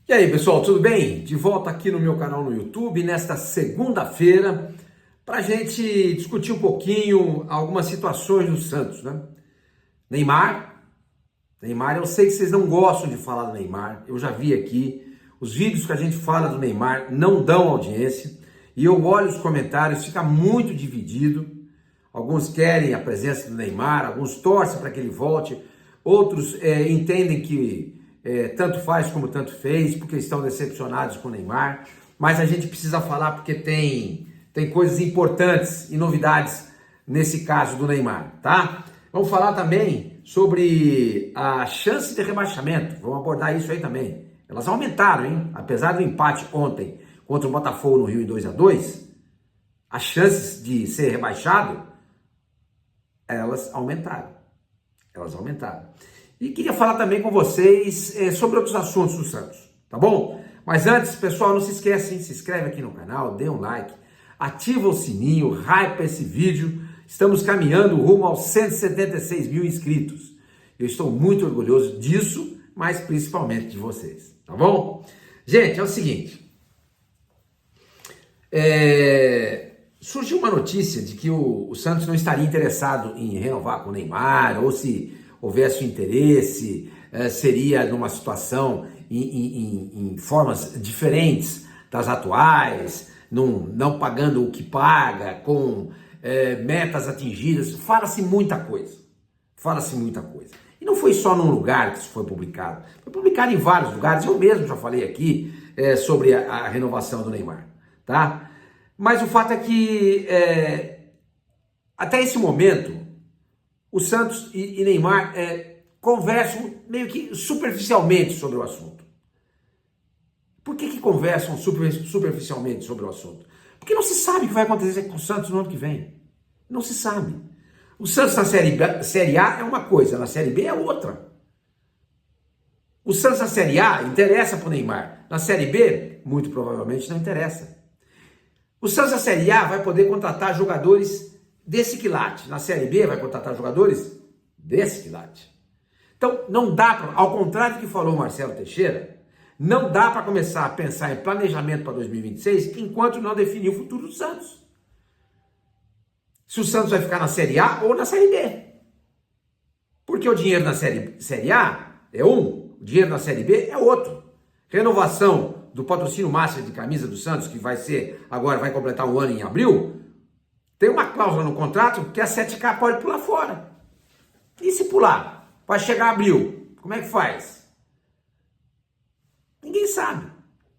E aí, pessoal, tudo bem? De volta aqui no meu canal no YouTube nesta segunda-feira para a gente discutir um pouquinho algumas situações do Santos, né? Neymar, eu sei que vocês não gostam de falar do Neymar, eu já vi aqui, os vídeos que a gente fala do Neymar não dão audiência e eu olho os comentários, fica muito dividido. Alguns querem a presença do Neymar, alguns torcem para que ele volte, outros entendem que tanto faz como tanto fez, porque estão decepcionados com o Neymar, mas a gente precisa falar porque tem coisas importantes e novidades nesse caso do Neymar, tá? Vamos falar também sobre a chance de rebaixamento, vamos abordar isso aí também. Elas aumentaram, hein? Apesar do empate ontem contra o Botafogo no Rio em 2-2, as chances de ser rebaixado, elas aumentaram. E queria falar também com vocês sobre outros assuntos do Santos, tá bom? Mas antes, pessoal, não se esquece, hein? Se inscreve aqui no canal, dê um like, ativa o sininho, hypa esse vídeo. Estamos caminhando rumo aos 176 mil inscritos. Eu estou muito orgulhoso disso, mas principalmente de vocês, tá bom? Gente, é o seguinte, surgiu uma notícia de que o Santos não estaria interessado em renovar com o Neymar, ou se houvesse interesse, seria numa situação em formas diferentes das atuais, não pagando o que paga, com metas atingidas. Fala-se muita coisa. E não foi só num lugar que isso foi publicado. Foi publicado em vários lugares. Eu mesmo já falei aqui sobre a renovação do Neymar, tá? Mas o fato é que até esse momento o Santos e Neymar conversam meio que superficialmente sobre o assunto. Por que conversam superficialmente sobre o assunto? Porque não se sabe o que vai acontecer com o Santos no ano que vem. Não se sabe. O Santos na Série A é uma coisa, na Série B é outra. O Santos na Série A interessa para o Neymar. Na Série B, muito provavelmente não interessa. O Santos na Série A vai poder contratar jogadores desse quilate. Na Série B vai contratar jogadores desse quilate. Então não dá para, ao contrário do que falou o Marcelo Teixeira, não dá para começar a pensar em planejamento para 2026 enquanto não definir o futuro do Santos. Se o Santos vai ficar na Série A ou na Série B. Porque o dinheiro na Série A é um, o dinheiro na Série B é outro. Renovação do patrocínio máximo de camisa do Santos, que vai completar um ano em abril, tem uma cláusula no contrato que a 7K pode pular fora. E se pular? Vai chegar abril, como é que faz? Ninguém sabe.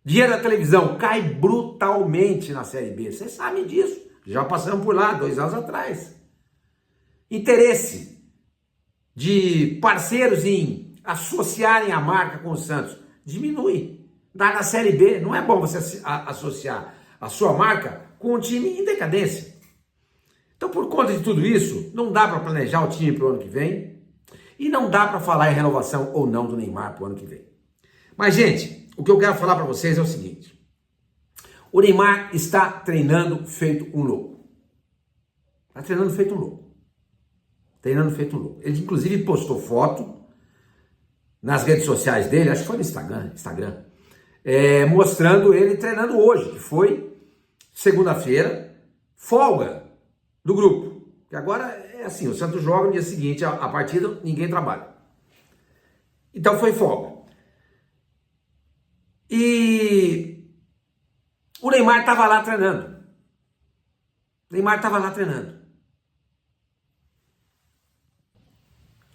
Dinheiro da televisão cai brutalmente na Série B. Vocês sabem disso. Já passamos por lá 2 anos atrás. Interesse de parceiros em associarem a marca com o Santos diminui. Na Série B, não é bom você associar a sua marca com um time em decadência. Então, por conta de tudo isso, não dá para planejar o time para o ano que vem e não dá para falar em renovação ou não do Neymar para o ano que vem. Mas, gente, o que eu quero falar para vocês é o seguinte. O Neymar está treinando feito um louco. Está treinando feito um louco. Ele, inclusive, postou foto nas redes sociais dele, acho que foi no Instagram, mostrando ele treinando hoje, que foi segunda-feira, folga do grupo. Que agora é assim, o Santos joga no dia seguinte, a partida, ninguém trabalha. Então foi folga. E o Neymar estava lá treinando.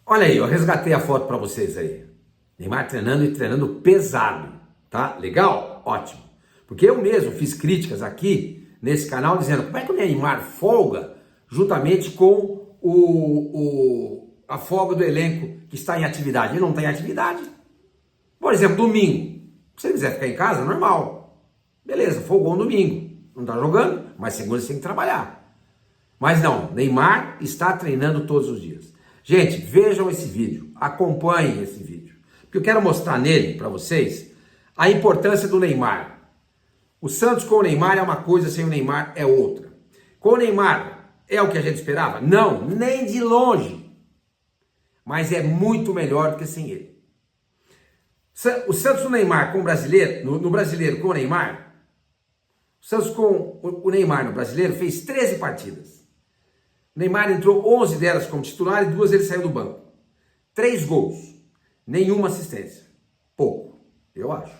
Olha aí, eu resgatei a foto para vocês aí. Neymar treinando e treinando pesado, tá? Legal? Ótimo. Porque eu mesmo fiz críticas aqui nesse canal dizendo como é que o Neymar folga juntamente com a folga do elenco que está em atividade. Ele não tem atividade. Por exemplo, domingo. Se ele quiser ficar em casa, normal. Beleza, folgou no domingo. Não está jogando, mas segunda você tem que trabalhar. Mas não, Neymar está treinando todos os dias. Gente, vejam esse vídeo, acompanhem esse vídeo. Porque eu quero mostrar nele, para vocês, a importância do Neymar. O Santos com o Neymar é uma coisa, sem o Neymar é outra. Com o Neymar é o que a gente esperava? Não, nem de longe. Mas é muito melhor do que sem ele. O Santos no Neymar com o brasileiro, no brasileiro com o Neymar, o Santos com o Neymar no brasileiro fez 13 partidas. O Neymar entrou 11 delas como titular e 2 ele saiu do banco. 3 gols, nenhuma assistência. Pouco, eu acho,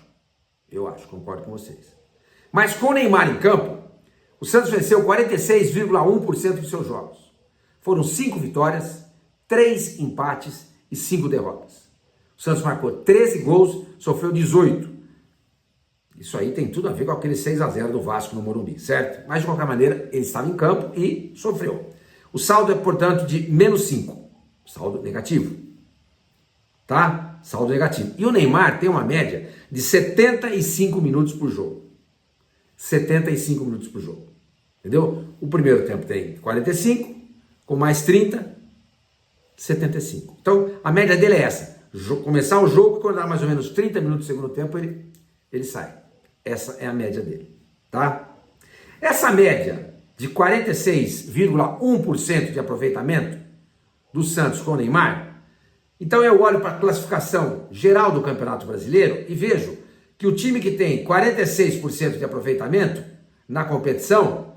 concordo com vocês. Mas com o Neymar em campo, o Santos venceu 46,1% dos seus jogos. Foram 5 vitórias, 3 empates e 5 derrotas. O Santos marcou 13 gols, sofreu 18. Isso aí tem tudo a ver com aquele 6-0 do Vasco no Morumbi, certo? Mas de qualquer maneira, ele estava em campo e sofreu. O saldo é, portanto, de -5. Saldo negativo. Tá? Saldo negativo. E o Neymar tem uma média de 75 minutos por jogo. 75 minutos por jogo. Entendeu? O primeiro tempo tem 45, com mais 30, 75. Então, a média dele é essa. Começar o jogo, quando dá mais ou menos 30 minutos do segundo tempo, ele sai. Essa é a média dele. Tá? Essa média de 46,1% de aproveitamento do Santos com o Neymar, então eu olho para a classificação geral do Campeonato Brasileiro e vejo que o time que tem 46% de aproveitamento na competição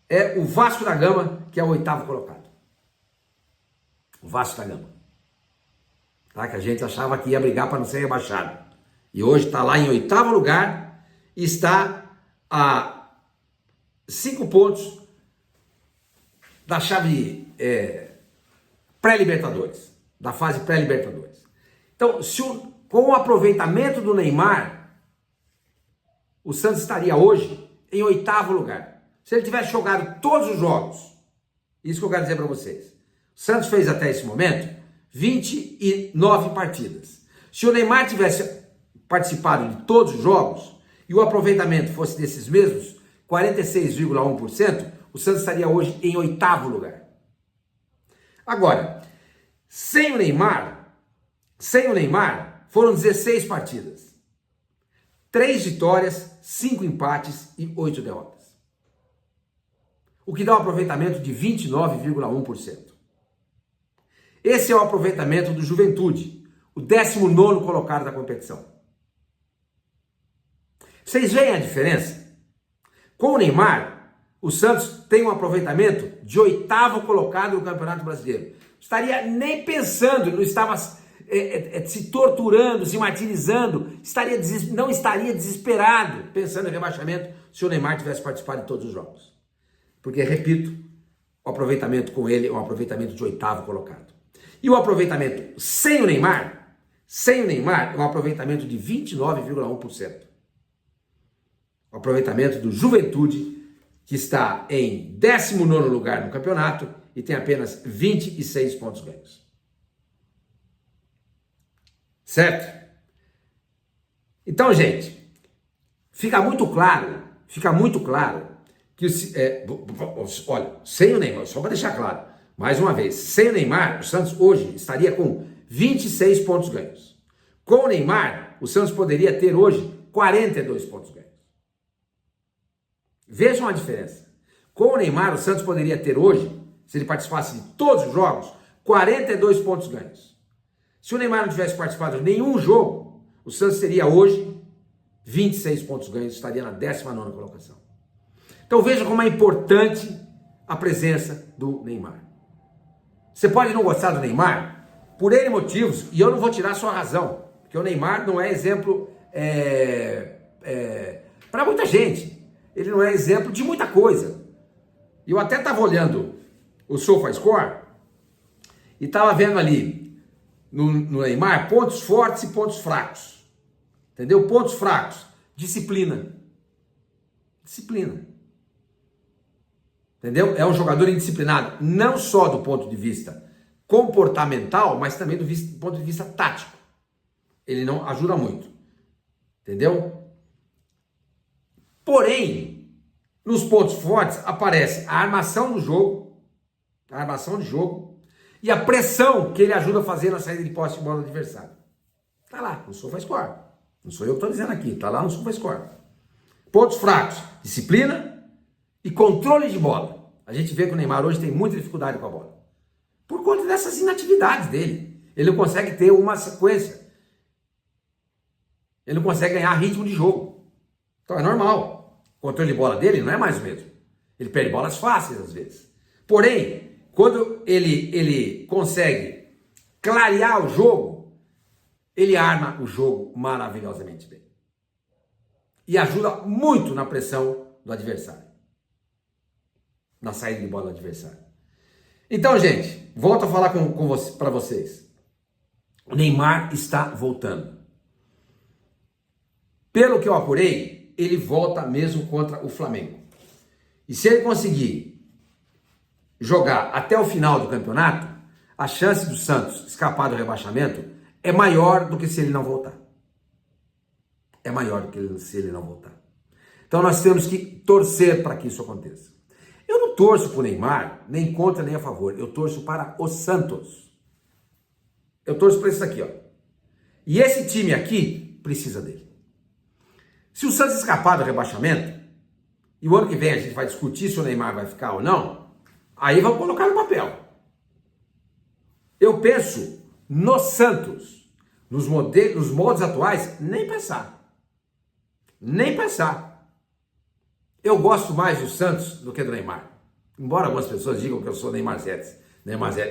é o Vasco da Gama, que é o 8º colocado. O Vasco da Gama. Tá? Que a gente achava que ia brigar para não ser rebaixado. E hoje está lá em 8º lugar e está a 5 pontos da chave pré-Libertadores, da fase pré-Libertadores. Então, com o aproveitamento do Neymar, o Santos estaria hoje em 8º lugar. Se ele tivesse jogado todos os jogos, isso que eu quero dizer para vocês. O Santos fez até esse momento 29 partidas. Se o Neymar tivesse participado de todos os jogos e o aproveitamento fosse desses mesmos, 46,1%, o Santos estaria hoje em 8º lugar. Agora, sem o Neymar, foram 16 partidas. 3 vitórias, 5 empates e 8 derrotas. O que dá um aproveitamento de 29,1%. Esse é o aproveitamento do Juventude, o 19º colocado da competição. Vocês veem a diferença? Com o Neymar, o Santos tem um aproveitamento de 8º colocado no Campeonato Brasileiro. Estaria nem pensando, não estava se torturando, se martirizando, não estaria desesperado pensando em rebaixamento se o Neymar tivesse participado de todos os jogos. Porque, repito, o aproveitamento com ele é um aproveitamento de 8º colocado. E o aproveitamento sem o Neymar é um aproveitamento de 29,1%. O aproveitamento do Juventude, que está em 19º lugar no campeonato e tem apenas 26 pontos ganhos. Certo? Então, gente, fica muito claro que, olha, sem o Neymar, só para deixar claro, mais uma vez, sem o Neymar, o Santos hoje estaria com 26 pontos ganhos. Com o Neymar, o Santos poderia ter hoje 42 pontos ganhos. Vejam a diferença. Com o Neymar, o Santos poderia ter hoje, se ele participasse de todos os jogos, 42 pontos ganhos. Se o Neymar não tivesse participado de nenhum jogo, o Santos teria hoje 26 pontos ganhos, estaria na 19ª colocação. Então veja como é importante a presença do Neymar. Você pode não gostar do Neymar por N motivos, e eu não vou tirar a sua razão, porque o Neymar não é exemplo para muita gente. Ele não é exemplo de muita coisa. Eu até estava olhando o SofaScore e estava vendo ali no Neymar pontos fortes e pontos fracos. Entendeu? Pontos fracos. Disciplina. Disciplina. Entendeu? É um jogador indisciplinado, não só do ponto de vista comportamental, mas também do ponto de vista tático. Ele não ajuda muito. Entendeu? Porém, nos pontos fortes aparece a armação do jogo, e a pressão que ele ajuda a fazer na saída de posse de bola do adversário. Tá lá, no SofaScore. Não sou eu que estou dizendo aqui, tá lá no SofaScore. Pontos fracos, disciplina e controle de bola. A gente vê que o Neymar hoje tem muita dificuldade com a bola. Por conta dessas inatividades dele. Ele não consegue ter uma sequência. Ele não consegue ganhar ritmo de jogo. Então é normal. O controle de bola dele não é mais o mesmo. Ele perde bolas fáceis às vezes. Porém, quando ele consegue clarear o jogo, ele arma o jogo maravilhosamente bem. E ajuda muito na pressão do adversário. Na saída de bola do adversário. Então, gente, volto a falar para vocês. O Neymar está voltando. Pelo que eu apurei, ele volta mesmo contra o Flamengo. E se ele conseguir jogar até o final do campeonato, a chance do Santos escapar do rebaixamento é maior do que se ele não voltar. É maior do que se ele não voltar. Então nós temos que torcer para que isso aconteça. Eu não torço para o Neymar, nem contra nem a favor. Eu torço para o Santos. Eu torço para isso aqui, ó. E esse time aqui precisa dele. Se o Santos escapar do rebaixamento, e o ano que vem a gente vai discutir se o Neymar vai ficar ou não, aí vamos colocar no papel. Eu penso no Santos, nos moldes atuais, nem pensar. Nem pensar. Eu gosto mais do Santos do que do Neymar. Embora algumas pessoas digam que eu sou Neymar Zete.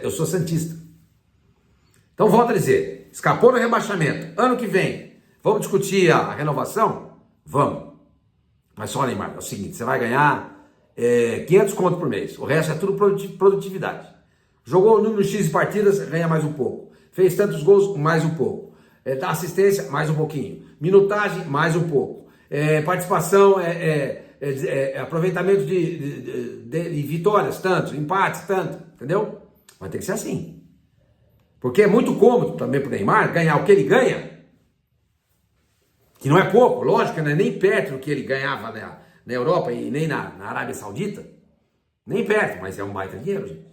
Eu sou santista. Então volto a dizer, escapou do rebaixamento. Ano que vem, vamos discutir a renovação? Vamos. Mas só, Neymar, é o seguinte, você vai ganhar 500 conto por mês. O resto é tudo produtividade. Jogou o número X de partidas, ganha mais um pouco. Fez tantos gols, mais um pouco. Dá assistência, mais um pouquinho. Minutagem, mais um pouco. Participação, aproveitamento de vitórias, tanto. Empates, tanto. Entendeu? Vai ter que ser assim. Porque é muito cômodo também para o Neymar ganhar o que ele ganha, que não é pouco, lógico, não é nem perto do que ele ganhava na Europa e nem na Arábia Saudita. Nem perto, mas é um baita dinheiro, gente.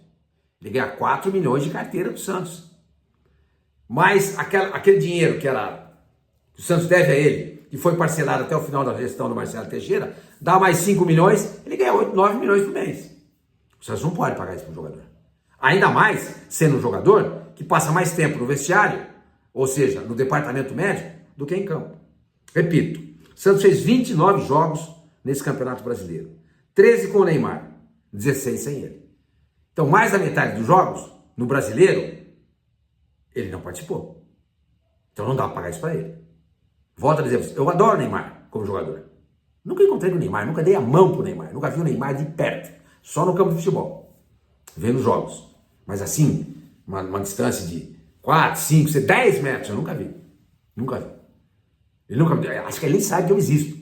Ele ganha 4 milhões de carteira do Santos. Mas aquele dinheiro que o Santos deve a ele, que foi parcelado até o final da gestão do Marcelo Teixeira, dá mais 5 milhões, ele ganha 8, 9 milhões por mês. O Santos não pode pagar isso para um jogador. Ainda mais sendo um jogador que passa mais tempo no vestiário, ou seja, no departamento médico, do que em campo. Repito, o Santos fez 29 jogos nesse Campeonato Brasileiro. 13 com o Neymar, 16 sem ele. Então, mais da metade dos jogos, no Brasileiro, ele não participou. Então não dá para pagar isso para ele. Volto a dizer, eu adoro o Neymar como jogador. Nunca encontrei com o Neymar, nunca dei a mão pro Neymar, nunca vi o Neymar de perto, só no campo de futebol, vendo jogos. Mas assim, uma distância de 4, 5, 10 metros, eu nunca vi. Nunca vi. Ele nunca, acho que ele nem sabe que eu existo.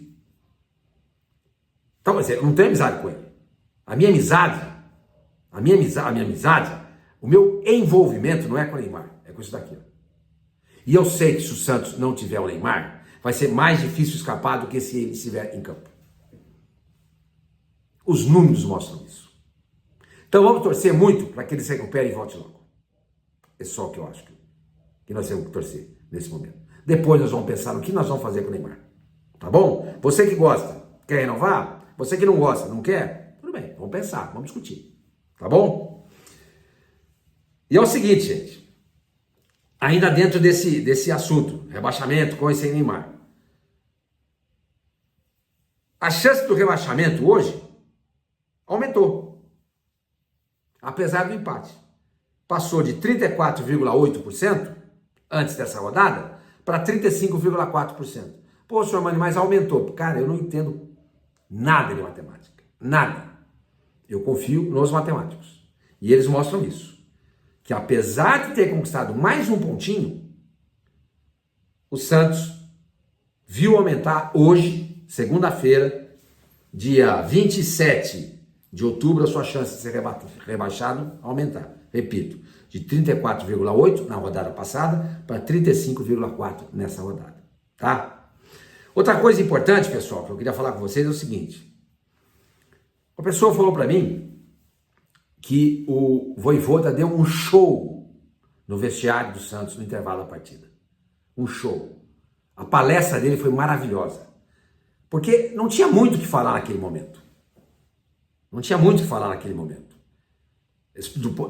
Então, mas eu não tenho amizade com ele. A minha amizade, o meu envolvimento não é com o Neymar, é com isso daqui. Ó. E eu sei que se o Santos não tiver o Neymar, vai ser mais difícil escapar do que se ele estiver em campo. Os números mostram isso. Então vamos torcer muito para que ele se recupere e volte logo. É só o que eu acho que nós temos que torcer nesse momento. Depois nós vamos pensar no que nós vamos fazer com o Neymar. Tá bom? Você que gosta, quer renovar? Você que não gosta, não quer? Tudo bem, vamos pensar, vamos discutir. Tá bom? E é o seguinte, gente. Ainda dentro desse assunto, rebaixamento com e sem Neymar. A chance do rebaixamento hoje aumentou. Apesar do empate. Passou de 34,8% antes dessa rodada para 35,4%. Pô, senhor Mani, mas aumentou. Cara, eu não entendo nada de matemática. Nada. Eu confio nos matemáticos. E eles mostram isso. Que apesar de ter conquistado mais um pontinho, o Santos viu aumentar hoje, segunda-feira, dia 27 de outubro, a sua chance de ser rebaixado aumentar. Repito, de 34,8% na rodada passada para 35,4% nessa rodada. Tá? Outra coisa importante, pessoal, que eu queria falar com vocês é o seguinte. Uma pessoa falou para mim que o Vojvoda deu um show no vestiário do Santos no intervalo da partida. Um show. A palestra dele foi maravilhosa. Porque não tinha muito o que falar naquele momento. Não tinha muito o que falar naquele momento.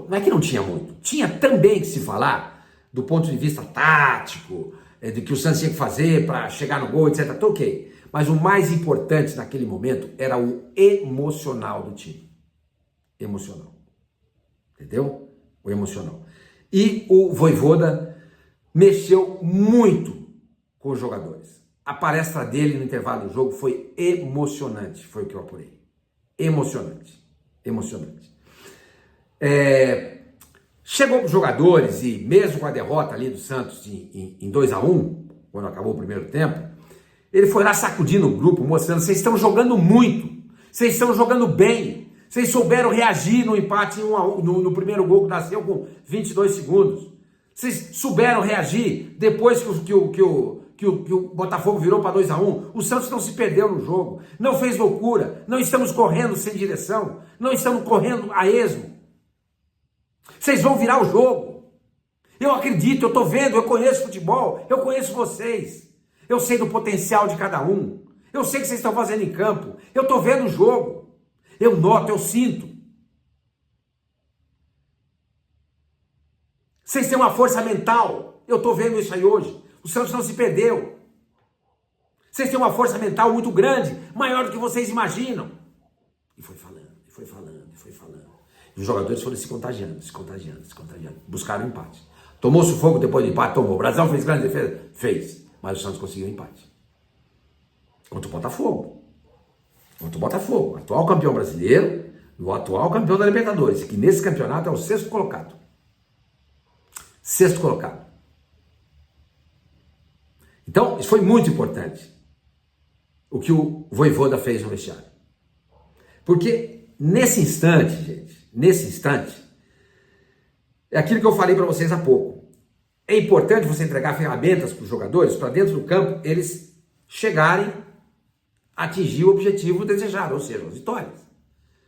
Não é que não tinha muito. Tinha também que se falar do ponto de vista tático, do que o Santos tinha que fazer para chegar no gol, etc. Tá ok. Mas o mais importante naquele momento era o emocional do time. Emocional. Entendeu? O emocional. E o Vojvoda mexeu muito com os jogadores. A palestra dele no intervalo do jogo foi emocionante, foi o que eu apurei. Emocionante. Emocionante. Chegou para os jogadores e mesmo com a derrota ali do Santos em 2-1, quando acabou o primeiro tempo, ele foi lá sacudindo o grupo, mostrando: vocês estão jogando muito, vocês estão jogando bem, vocês souberam reagir no empate 1-1, no primeiro gol que nasceu com 22 segundos. Vocês souberam reagir depois que o Botafogo virou para 2-1. O Santos não se perdeu no jogo, não fez loucura, não estamos correndo sem direção, não estamos correndo a esmo. Vocês vão virar o jogo. Eu acredito, eu estou vendo, eu conheço futebol, eu conheço vocês. Eu sei do potencial de cada um. Eu sei o que vocês estão fazendo em campo. Eu estou vendo o jogo. Eu noto, eu sinto. Vocês têm uma força mental. Eu estou vendo isso aí hoje. O Santos não se perdeu. Vocês têm uma força mental muito grande, maior do que vocês imaginam. E foi falando, e foi falando, e foi falando. E os jogadores foram se contagiando, se contagiando, se contagiando. Buscaram um empate. Tomou sufoco depois do empate? Tomou. O Brasil fez grande defesa? Fez. Mas o Santos conseguiu um empate. Contra o Botafogo. Contra o Botafogo. Atual campeão brasileiro e o atual campeão da Libertadores. Que nesse campeonato é o sexto colocado. Sexto colocado. Então, isso foi muito importante. O que o Vojvoda fez no vestiário. Porque nesse instante, gente, nesse instante, é aquilo que eu falei para vocês há pouco. É importante você entregar ferramentas para os jogadores, para dentro do campo, eles chegarem a atingir o objetivo desejado, ou seja, as vitórias.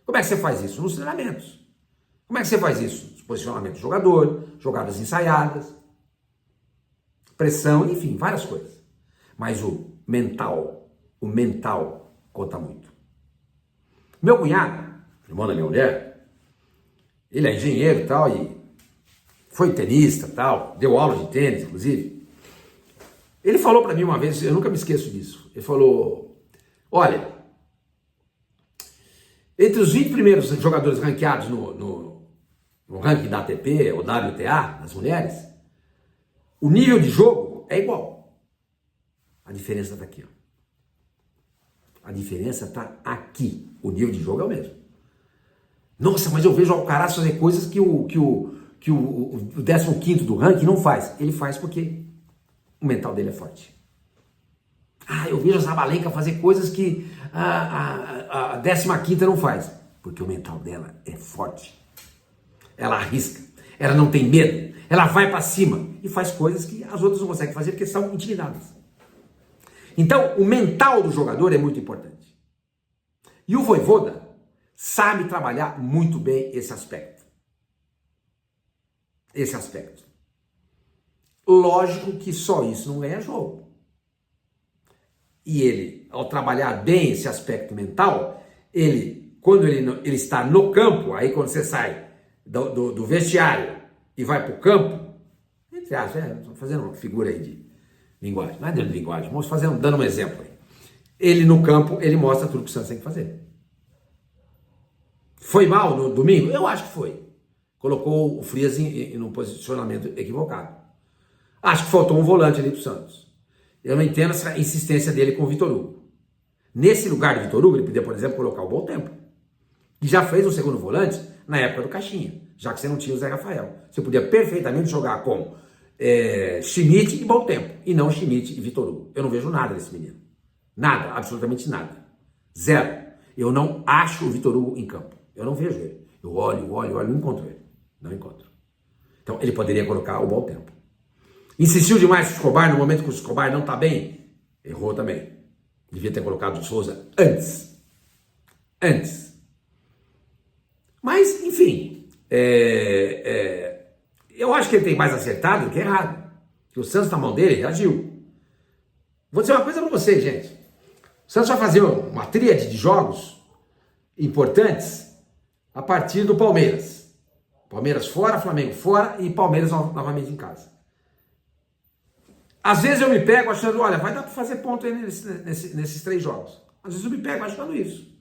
Como é que você faz isso? Nos treinamentos. Como é que você faz isso? Nos posicionamentos do jogador, jogadas ensaiadas, pressão, enfim, várias coisas. Mas o mental conta muito. Meu cunhado, irmão da minha mulher, ele é engenheiro e tal, e foi tenista e tal, deu aula de tênis, inclusive. Ele falou para mim uma vez, eu nunca me esqueço disso, ele falou: olha, entre os 20 primeiros jogadores ranqueados no ranking da ATP, ou WTA, das mulheres, o nível de jogo é igual. A diferença está aqui, ó. A diferença está aqui. O nível de jogo é o mesmo. Nossa, mas eu vejo o Alcaraz fazer coisas que o 15º do ranking não faz. Ele faz porque o mental dele é forte. Eu vejo a Sabalenka fazer coisas que a 15ª não faz. Porque o mental dela é forte. Ela arrisca. Ela não tem medo. Ela vai para cima. E faz coisas que as outras não conseguem fazer porque são intimidadas. Então, o mental do jogador é muito importante. E o Vojvoda sabe trabalhar muito bem esse aspecto. Esse aspecto. Lógico que só isso não ganha jogo. E ele, ao trabalhar bem esse aspecto mental, quando ele está no campo, aí quando você sai do vestiário e vai para o campo, entre aspas, estou fazendo uma figura aí de linguagem, não é de linguagem, vamos dando um exemplo aí. Ele no campo, ele mostra tudo que o Santos tem que fazer. Foi mal no domingo? Eu acho que foi. Colocou o Frias no posicionamento equivocado. Acho que faltou um volante ali pro Santos. Eu não entendo essa insistência dele com o Vitor Hugo. Nesse lugar do Vitor Hugo, ele podia, por exemplo, colocar o Bom Tempo. E já fez um segundo volante na época do Caixinha, já que você não tinha o Zé Rafael. Você podia perfeitamente jogar com Schmidt e Bom Tempo, e não Schmidt e Vitor Hugo. Eu não vejo nada desse menino. Nada, absolutamente nada. Zero. Eu não acho o Vitor Hugo em campo. Eu não vejo ele. Eu olho, não encontro ele. Não encontro. Então, ele poderia colocar o Bom Tempo. Insistiu demais com o Escobar no momento que o Escobar não está bem? Errou também. Devia ter colocado o Souza antes. Mas, enfim, eu acho que ele tem mais acertado do que errado. Que o Santos, na mão dele, reagiu. Vou dizer uma coisa para vocês, gente. O Santos vai fazer uma tríade de jogos importantes a partir do Palmeiras. Palmeiras fora, Flamengo fora e Palmeiras novamente em casa. Às vezes eu me pego achando, olha, vai dar para fazer ponto aí nesses 3 jogos. Às vezes eu me pego achando isso.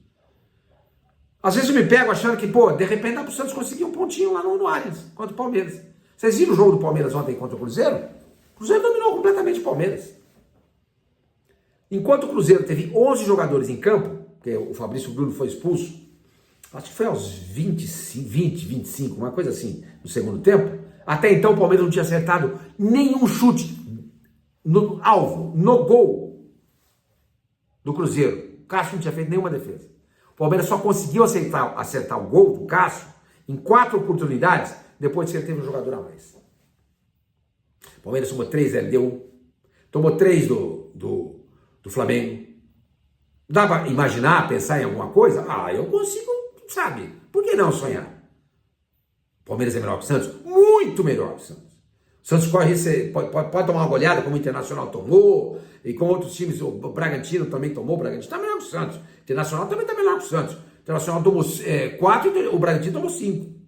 Às vezes eu me pego achando que, pô, de repente dá para o Santos conseguir um pontinho lá no Allianz, contra o Palmeiras. Vocês viram o jogo do Palmeiras ontem contra o Cruzeiro? O Cruzeiro dominou completamente o Palmeiras. Enquanto o Cruzeiro teve 11 jogadores em campo, porque o Fabrício Bruno foi expulso, acho que foi aos 25, uma coisa assim, no segundo tempo. Até então o Palmeiras não tinha acertado nenhum chute no alvo, no gol do Cruzeiro. O Cássio não tinha feito nenhuma defesa. O Palmeiras só conseguiu acertar o gol do Cássio em 4 oportunidades depois que ele teve um jogador a mais. O Palmeiras tomou 3 da LDU, tomou 3 do Flamengo. Dá para imaginar, pensar em alguma coisa? Ah, eu consigo, sabe? Por que não sonhar? O Palmeiras é melhor que o Santos? Muito melhor que o Santos. O Santos pode tomar uma goleada, como o Internacional tomou, e com outros times, o Bragantino também tomou, o Bragantino está melhor que o Santos. O Internacional também está melhor que o Santos. O Internacional tomou 4 e o Bragantino tomou 5.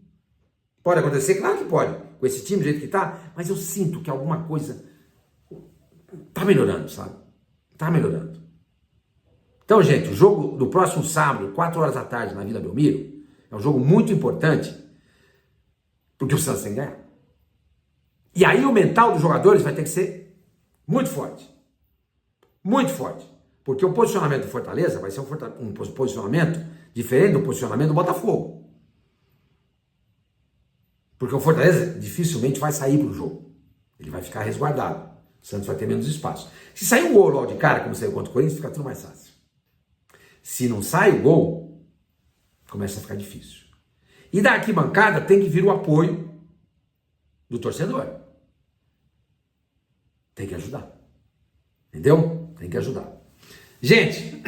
Pode acontecer? Claro que pode, com esse time do jeito que está, mas eu sinto que alguma coisa está melhorando, sabe? Está melhorando. Então, gente, o jogo do próximo sábado, 4 horas da tarde, na Vila Belmiro, é um jogo muito importante, porque o Santos tem que ganhar. E aí o mental dos jogadores vai ter que ser muito forte. Muito forte. Porque o posicionamento do Fortaleza vai ser um posicionamento diferente do posicionamento do Botafogo. Porque o Fortaleza dificilmente vai sair para o jogo. Ele vai ficar resguardado. O Santos vai ter menos espaço. Se sair um gol logo de cara, como saiu contra o Corinthians, fica tudo mais fácil. Se não sai o gol, começa a ficar difícil. E da arquibancada tem que vir o apoio do torcedor. Tem que ajudar. Entendeu? Tem que ajudar. Gente,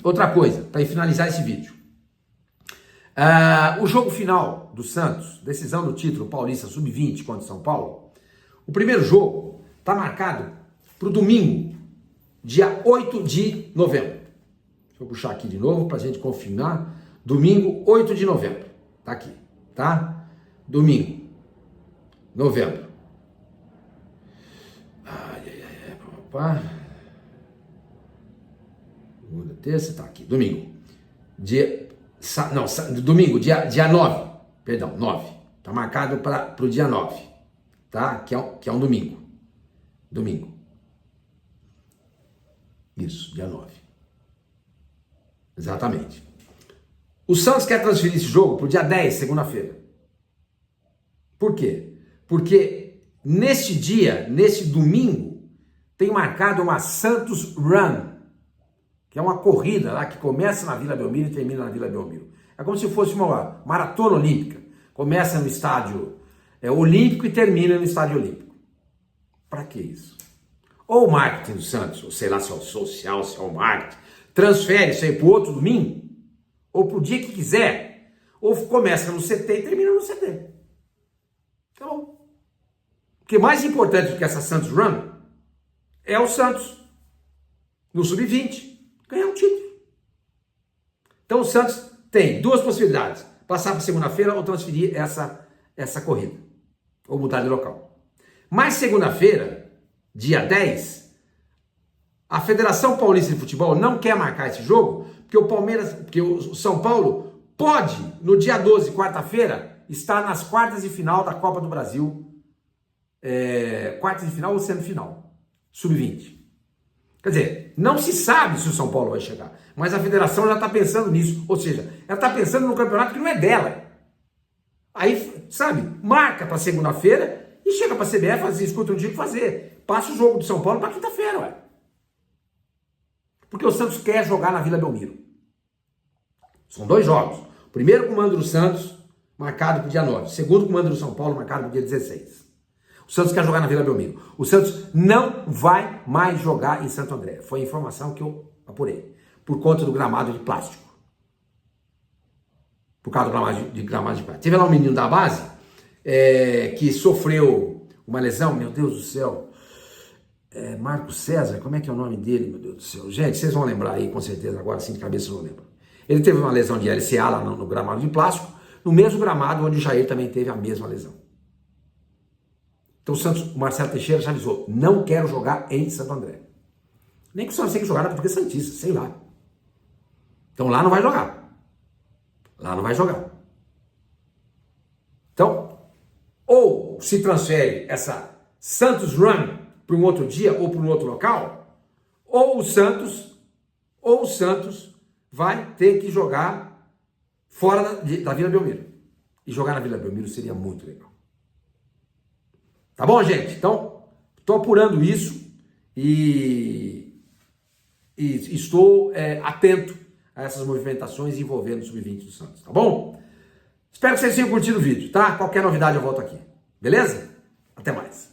outra coisa, para finalizar esse vídeo. O jogo final do Santos, decisão do título Paulista Sub-20 contra São Paulo, o primeiro jogo está marcado para o domingo, dia 8 de novembro. Deixa eu puxar aqui de novo para a gente confirmar. Domingo, 8 de novembro. Tá aqui, tá? Domingo, novembro. Opa. Segunda, terça, tá aqui. Domingo. Domingo, dia 9. Perdão, 9. Tá marcado para o dia 9. Tá? Que é um domingo. Domingo. Isso, dia 9. Exatamente. O Santos quer transferir esse jogo para o dia 10, segunda-feira. Por quê? Porque neste dia, nesse domingo, tem marcado uma Santos Run, que é uma corrida lá que começa na Vila Belmiro e termina na Vila Belmiro. É como se fosse uma maratona olímpica. Começa no estádio olímpico e termina no estádio olímpico. Para que isso? Ou o marketing do Santos, ou sei lá se é o social, se é o marketing, transfere isso aí para o outro domingo, ou para o dia que quiser, ou começa no CT e termina no CT. Tá bom. Porque mais importante do que essa Santos Run é o Santos, no Sub-20, ganhar um título. Então o Santos tem 2 possibilidades: passar para segunda-feira ou transferir essa corrida, ou mudar de local. Mas segunda-feira, dia 10, a Federação Paulista de Futebol não quer marcar esse jogo, porque o São Paulo pode, no dia 12, quarta-feira, estar nas quartas de final da Copa do Brasil, quartas de final ou semifinal, Sub-20. Quer dizer, não se sabe se o São Paulo vai chegar, mas a federação já está pensando nisso, ou seja, ela está pensando no campeonato que não é dela. Aí, sabe, marca para segunda-feira e chega para a CBF e fala assim: escuta, não tinha o que fazer, passa o jogo do São Paulo para quinta-feira, ué. Porque o Santos quer jogar na Vila Belmiro. São 2 jogos. O primeiro com o mando do Santos, marcado para o dia 9. O segundo com o mando do São Paulo, marcado para o dia 16. O Santos quer jogar na Vila Belmiro. O Santos não vai mais jogar em Santo André. Foi a informação que eu apurei. Por conta do gramado de plástico. Por causa do gramado de plástico. Teve lá um menino da base que sofreu uma lesão, meu Deus do céu. Marco César, como é que é o nome dele, meu Deus do céu? Gente, vocês vão lembrar aí, com certeza, agora assim de cabeça eu não lembro. Ele teve uma lesão de LCA lá no gramado de plástico, no mesmo gramado onde o Jair também teve a mesma lesão. Então o Marcelo Teixeira já avisou, não quero jogar em Santo André. Nem que o Santos tenha que jogar na Portuguesa Santista, sei lá. Então lá não vai jogar. Lá não vai jogar. Então, ou se transfere essa Santos Run para um outro dia ou para um outro local, ou o Santos vai ter que jogar fora da Vila Belmiro. E jogar na Vila Belmiro seria muito legal. Tá bom, gente? Então, estou apurando isso e estou atento a essas movimentações envolvendo o Sub-20 do Santos, tá bom? Espero que vocês tenham curtido o vídeo, tá? Qualquer novidade eu volto aqui. Beleza? Até mais.